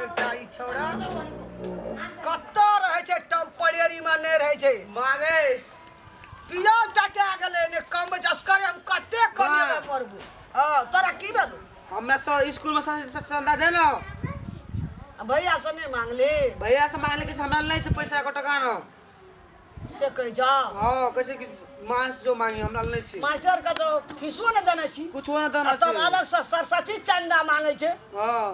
बेटा ई छौड़ा कत रहे छे टम्परेरी में नहीं रहे छे मागे पिया टटा गेले ने कम जस्करे हम कते कमे मरबू हां तोरा की भेलो हमरा स्कूल में चंदा दे लो भैया से नहीं मांगले भैया से मांगले कि हमरा नहीं से पैसा को टका न से कह जा हां कैसे कि मास जो मांगी हमरा नहीं छी मास्टर का तो फीसो न देने छी कुछो न देना तब अलग से सरस्वती चंदा मांगे छे हां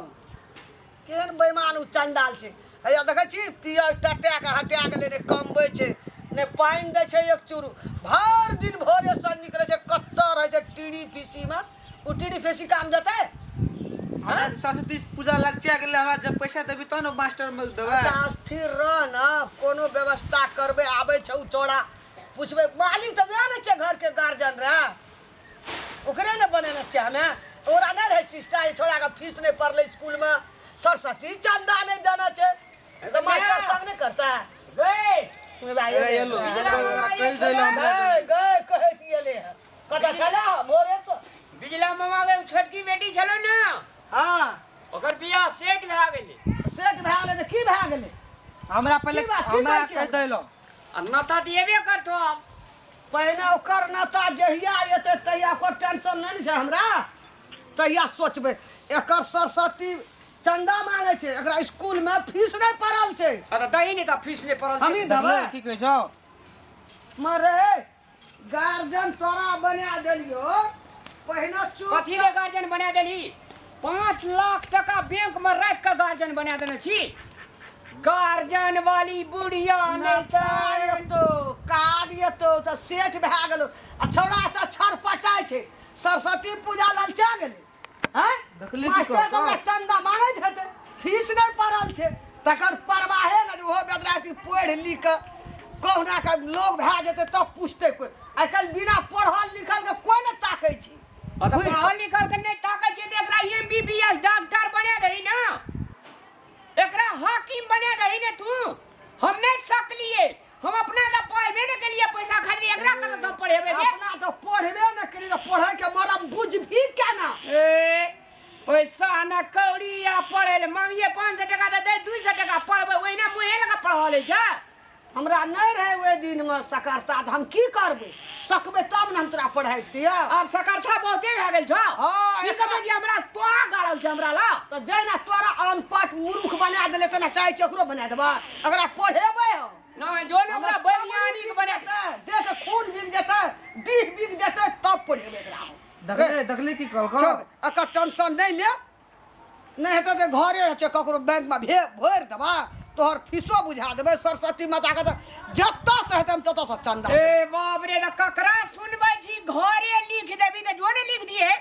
केहन बेईमान उ चंडाल छे हैया देखे छी पिया टटा के हटा गेले ने कमबै छे ने पानी दे छे एक चूरू भर दिन भोरे से निकले छे कत्ता रहे छे टीडी फीसी में उ टीडी फीसी काम देते हमरा सरस्वती पूजा लग जा गेले हमरा जब पैसा देबी त न मास्टर में देबे अच्छा स्थिर रह न कोनो व्यवस्था करबे आबे छौ चोड़ा पूछबे मालिक त बया न छे घर के गार्जियन रे ओकरे न बनेना छे हमें ओरा न रहे चिस्टा छोड़ा के फीस नहीं पड़ले स्कूल में सरस्वती चंदा नहीं देना छे तो मास्टर तंग नहीं करता है गए तुम्हें भाई ये लो कह देला गए कहे दिएले कता चला भोरे से बिजला मामा के छोटकी बेटी छलो न हां ओकर बियाह सेट भा गेले सेट भा गेले त की भा गेले हमरा पहले हमरा कह देलो अन्नता दिएबे करतो पहले ओकर नता जहिया एते तहिया को टेंशन नहीं छे हमरा तहिया सोचबे एकर सरस्वती चंदा मांगे छे एकरा स्कूल में फीस नहीं पड़ल छे अरे दही ने का फीस ने पड़ल हम ही देबे की कह छौ मरे गार्जियन तोरा बना देलियो पहिना चुप कथी ले गार्जियन बना देली 5 लाख टका बैंक में रख के गार्जियन बना देने छी गार्जियन वाली बुढ़िया ने कार्य तो सेठ भा गेलो आ छौड़ा त छरपटाय छे सरस्वती पूजा ललचा गेले हैं देखली की मास्टर कहता? तो चंदा मांगैत हेते फीस नहीं पड़ल छे तकर परवाहे न ओहो बेदराती पढ़ लिख के कहुना के लोग भा जेते तब पूछते कोई आजकल बिना पढ़ल लिखल के कोई न ताकै छी अत पढ़ल लिखल के नहीं ताकै छै त एकरा एमबीबीएस डॉक्टर बना दही ना एकरा हाकिम बना दही ने तू हम नहीं सकलिए हम अपना ला पढ़बे न के लिए पैसा खाली एकरा के तो पढ़ेबे के अपना तो पढ़बे न करी तो पढ़े के मरम बुझ भी केना ए पैसा न कौड़ी या पढ़े ले मांगिए 500 टका दे 200 टका पढ़बे ओइना मुहे लगा पढ़ले जा हमरा नहीं रहे वे दिन में सकरता हम की करबे सकबे तब न हम तोरा पढ़ाइतिया अब सकरथा बहुते भ गेल छ हां ई कते जे हमरा तोरा गाड़ल छ हमरा ला तो जैना तोरा अनपढ़ मूर्ख बना देले तना चाहे चकरो बना देबा अगर पढ़ेबे हो नहीं जो न हमरा वैज्ञानिक बने देख खून बिक जेते डीह बिक जेते तब पढ़ेबे एकरा देखले की कहलको अकर टेंशन नहीं ले नहीं हेते ते घरे छ ककरो बैंक में भर देबा तोहर फीसो बुझा देबे सरस्वती माता के जत्ता से हेते हम तत्ता से चंदा ए बाप रे त ककरा सुनबै छी घरे लिख देबी त जो ने लिख दिए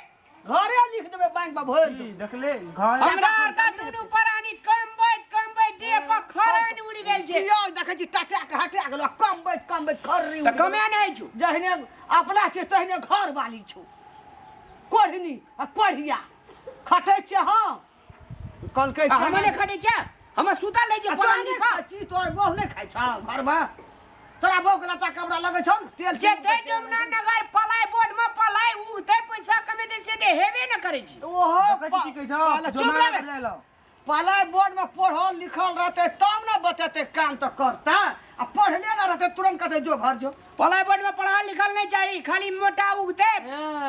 घरे लिख देबे बैंक में भर दे देखले घर हमरा का दुनु परानी कमबै दे पर खरान उड़ गेल छै यो देखे छी टटा के हटा गेलो कमबै खर्री त कमे नहीं छु जहने अपना छे तहने घर वाली छु कोढ़नी आ पढ़िया खटे छे हां कल के हम ने खटे छ हम सुता ले जे परानी का छी तोर बहु नहीं खाइ छ घर में तोरा बहु के लता कपड़ा लगे छ तेल जे दे जमुना नगर पलाई बोर्ड में पलाई उगते पैसा कमे दे से दे हेबे न करे छी ओहो देखै छी की कह छौ चुप रह पलाई बोर्ड में पढ़ल लिखल रहते तब न बतेते काम तो करता आ पढ़ले न रहते तुरंत कहते जो घर जो पलाई बोर्ड में पढ़ा लिखल नहीं चाहिए खाली मोटा उगते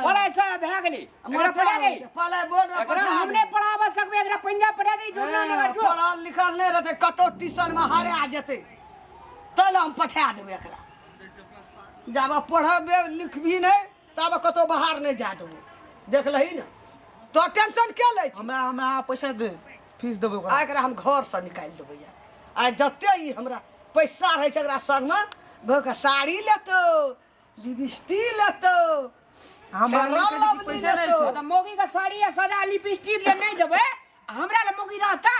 पलाई सब भा गेली हमरा पढ़ा दे पलाई बोर्ड में एकरा हमने पढ़ावा सकबे एकरा पंजाब पढ़ा दे जमुना नगर जो पढ़ल लिखल नहीं रहते कतो ट्यूशन में हारे आ जेते तले हम पठा देबे एकरा जाबा पढ़बे लिखबी नहीं तब कतो बाहर नहीं जा देबो देख लही न तो टेंशन के ले छी हमरा पैसा दे फीस देबो आ एकरा हम घर से निकाल देबे आ जते ही हमरा पैसा रहे छै एकरा संग में भोके साड़ी लेतो लिपस्टिक लेतो हमरा पैसा नहीं छै त मोगी का साड़ी या सजा लिपस्टिक ले नहीं देबे हमरा ले मोगी रहता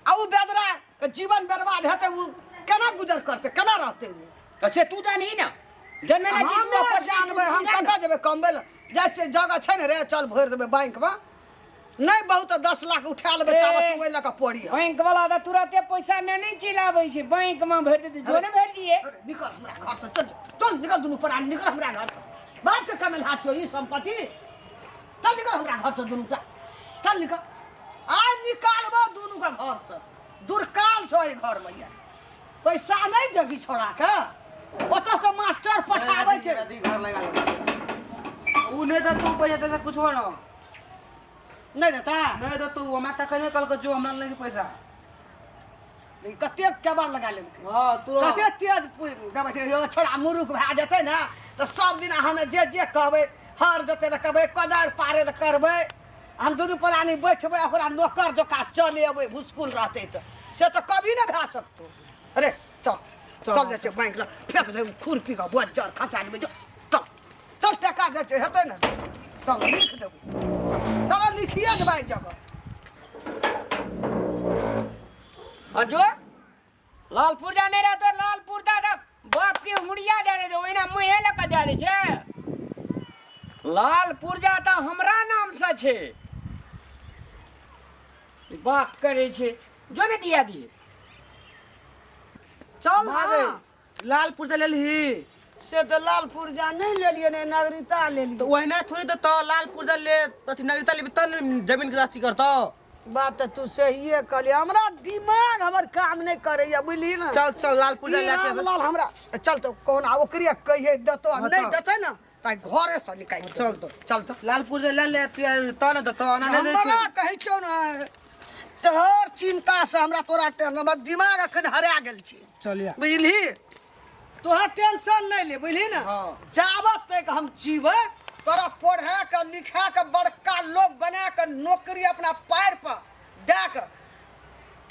आ उ बेदरा के जीवन बर्बाद हेते उ केना गुजर करते केना रहते उ त से तू जानी न जन्मे ना हम जीत जानबे हम कतऽ जेबे कमबे जाय छै जगह छै ने रे चल भर देबे बैंक में नहीं बहुत 10 लाख उठा लेबे तब तू ओइ लक पड़ी बैंक वाला त तुरंते पैसा नहीं चिलाबै छै बैंक में भर दे जो ने भर दिए निकल हमरा घर से चल निकल दुनू पर निकल हमरा घर से बात के कमेल हाथ छो ई संपत्ति चल निकल हमरा घर से दुनू टा चल निकल आइ निकालबो दुनू के घर से दुर्काल छो ई घर में यार पैसा नहीं देगी छोड़ा के ओतऽ से मास्टर पठाबै छै घर लगा उ नहीं तो तू पैसा देता कुछ हो ना नहीं देता नहीं तो तू हमारा तक नहीं कल के जो हमरा लगे पैसा कते केबाड़ लगा लेलकै हां तू कते तेज देबै छै यो छोड़ा मुरुख भए जेतै ने तऽ सब दिन हमे जे कहबै हर देतै तऽ कहबै कोदार पारे तऽ करबै हम दुनू प्राणी बैठबै ओकरा नौकर जकाँ चले अबै मुश्किल रहतै तऽ से तऽ कभी नहि भए सकतौ अरे चल चल जाइ छै बैंक लग फेंक दे खुरपी का बोझ जर खसा देबै जो चल चल टका जाइ छै हेतै ने चल लिख देबै चल लिखिए देबै जगह जो लालपुर जाने रहा तो लालपुर दादा बाप की मुड़िया दे दे ओइना मुहे लक दे छे लालपुर जाता हमरा नाम से छे बात करे छे जो ने दिया दिए चल भागे हाँ। लालपुर से ले ली से तो लालपुर जा नहीं ले लिए ने नागरिकता ले तो लिए वही ना थोड़ी तो लालपुर से ले अथी नागरिकता ले तब जमीन की राशि करतो बात तो तू सही है कहली हमरा दिमाग हमर काम नहीं करैया बुझली ना चल चल लालपुर जा ई लेके रामलाल हमरा चल तो कौन ओकरे कहिए देतो हाँ, नहीं चल। देते ना ताई घरे से निकाल चल तो चल तो लालपुर से ले ले तो ना तो ना ले हमरा कहै छौ ना तोहर चिंता से हमरा तोरा हमर दिमाग अखन हरा गेल छी चलिए बुझली तोहर टेंशन नहीं ले बुझली ना हाँ। जाबत तक हम जीवे तोरा पढ़ा के लिखा के बड़का लोग बना के नौकरी अपना पैर पर दे के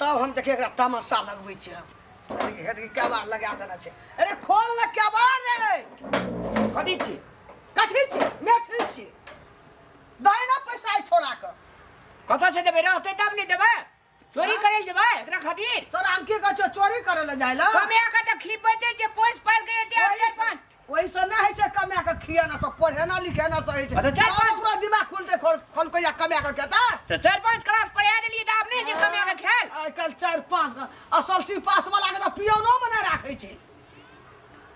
तब हम देखे एकरा तमाशा लगबै छी हम केबाड़ लगा देना छै अरे खोल ना केबाड़ रे कथी छी कथी छी मैथिली छी दहिना पैसा है छोड़ा के कत से देबे रहते तब नहीं देबे चोरी करे देबे एकरा खातिर तोरा हम की कहै छौ चोरी करे ले जाय ला कमे का त खिपते जे पोस पाल के एते अक्षर पान वैसे ना है छै कमा के खिया ना तो पढ़े ना लिखे ना तो है छै अच्छा, चल, चल। ओकरा दिमाग खुलते खोल के या कमा के कहता तो 4-5 क्लास पढ़ा देलिए त आप नहीं जे कमे का खेल आइ काल 4-5 एसएलसी पास वाला के पियोनो में ना राखै छै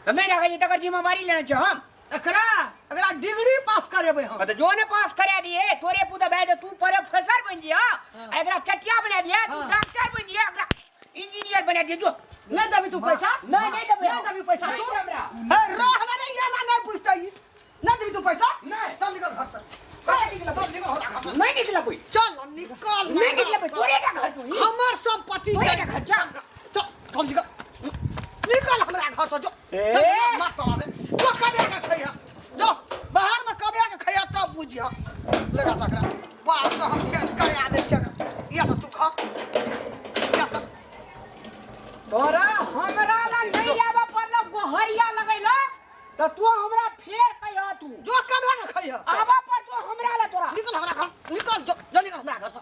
तो नहीं रखे जी तकर जिम्मेवारी लेना छ हम एकरा डिग्री पास करेबै हम तो जो ने पास करा दिए तोरे पुता भाई दे तू प्रोफेसर बन जिया एकरा चटिया बना दिया तू हाँ। डॉक्टर बन जिया एकरा इंजीनियर बना दिया जो नहीं देबी तू पैसा नहीं देबे नहीं देबी पैसा तू नहीं हमरा हे रहना नहीं या ना नहीं पूछतै नहीं देबी तू पैसा नहीं। चल निकल घर से चल निकल होला घर से नहीं निकला कोई चल निकल नहीं निकला कोई तोरे का घर तू हमर संपत्ति तोरे का घर जा चल चल निकल निकल हमरा घर से जो ए। चल, मत तोड़ा दे जो कबे के खैया जो बाहर में कबे के खैया तब बुझिया लगा तकरा बाहर से हम खेत करा दे छ या तो तू खा या तो तोरा हमरा ला नहीं आवा पड़लो गोहरिया लगैलो तो तू हमरा फेर कहिया तू जो कबे के खैया आवा पर तो हमरा ला तोरा निकल हमरा घर निकल जो निकल हमरा घर से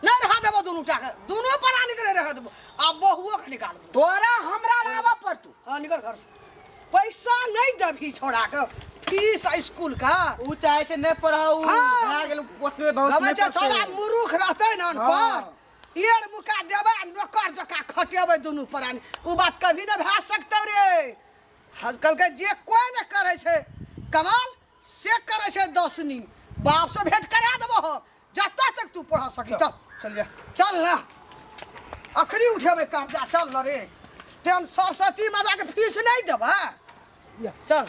नहीं रहा देबो दोनों टाके दोनों पर निकले रह देबो अब बहुओ के निकाल तोरा हमरा ला आवा पर तू हां निकल घर से पैसा नहीं देबी छोड़ा के फीस स्कूल का उ चाहे से नहीं पढ़ाऊ हाँ। भाग गेल ओतने बहुत गमे नहीं छोड़ा मूर्ख रहते न अनपढ़ हाँ। एड़ मुका देबे नौकर जका खटेबे दोनों प्राणी उ बात कभी न भए सकतौ रे आजकल के जे कोई न करे छै कमाल से करे छै दसनी बाप से भेंट करा देबो जत तक तू पढ़ा सकी चल चल जा चल ना अखनी उठेबे कर्जा चल न रे तेन सरस्वती माता के फीस नहीं देबे चल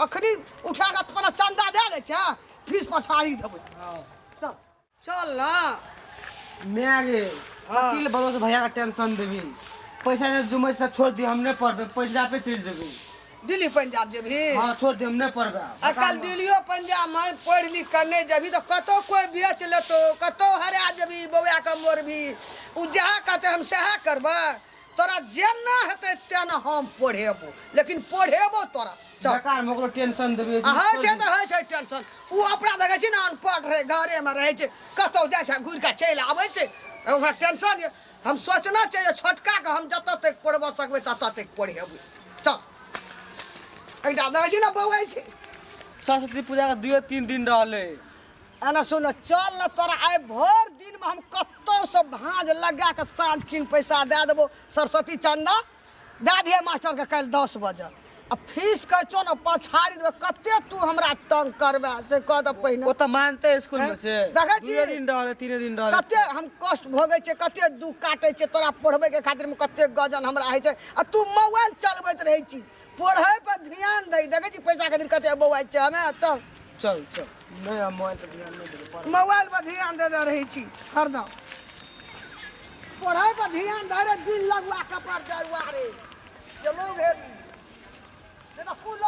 अखनी उठा के अपना चंदा दे दे छै फीस पछाड़ी देबे चल चल ना मैं आगे हाँ। वकील भरोसे भैया का टेंशन देबी पैसा से जुमे से छोड़ दी हम नहीं पढ़बे पैसा पे चल जेबी दिल्ली पंजाब जेबी हां छोड़ दी हम नहीं पढ़बे आजकल दिल्लियो पंजाब में पढ़ लिख कर नहीं जेबी तो कतो कोई बेच लेतो कतो हरा जेबी बौआ के मोरबी उ जहाँ कहते हम सहा करबे तोरा जेना हेतै तेना हम पढ़ेबो लेकिन पढ़ेबो तोरा चल सरकार मोकरो टेंशन देबी हाँ छै तो है छै टेंशन उ अपना देखै छी ना अनपढ़ रहे घरे में रहे छै कतो जाइ छै घुर के चलि आबै छै ओकरा टेंशन ये हम सोचना चाहिए छोटका के हम जत तक पढ़ब सकबै तत तक पढ़ेबै चल एकटा देखै छी ना बौआ छै सरस्वती पूजा का 2-3 दिन रहले एना सुन चल न तोरा आइ भर दिन में हम कतौ से भांज लगा के साँझ खिन पैसा दे देबो सरस्वती चंदा दे दिए मास्टर के कल 10 बजे आ फीस कह छो ना पछाड़ी देबे कते तू हमरा तंग करबे से कह द पहिने वो तो मानते हैं स्कूल में से देखै छी 2 दिन रहले 3 दिन रहले कते हम कष्ट भोगै छै कते दुख काटै छै तोरा पढ़बै के खातिर में कते गजन हमरा होइ छै आ तू मोबाइल चलबैत रहै छी पढ़ै पर ध्यान दे देखै छी पैसा खातिर कते बौआइ छै हमे चल चल चल नहीं हम मोबाइल पे ध्यान नहीं देबे मोबाइल पर ध्यान दे रहै छी हरदम पढ़ाई पर ध्यान दे रे दिल लगवा कपर जरुआ रे जे लोग हे जे तो कुल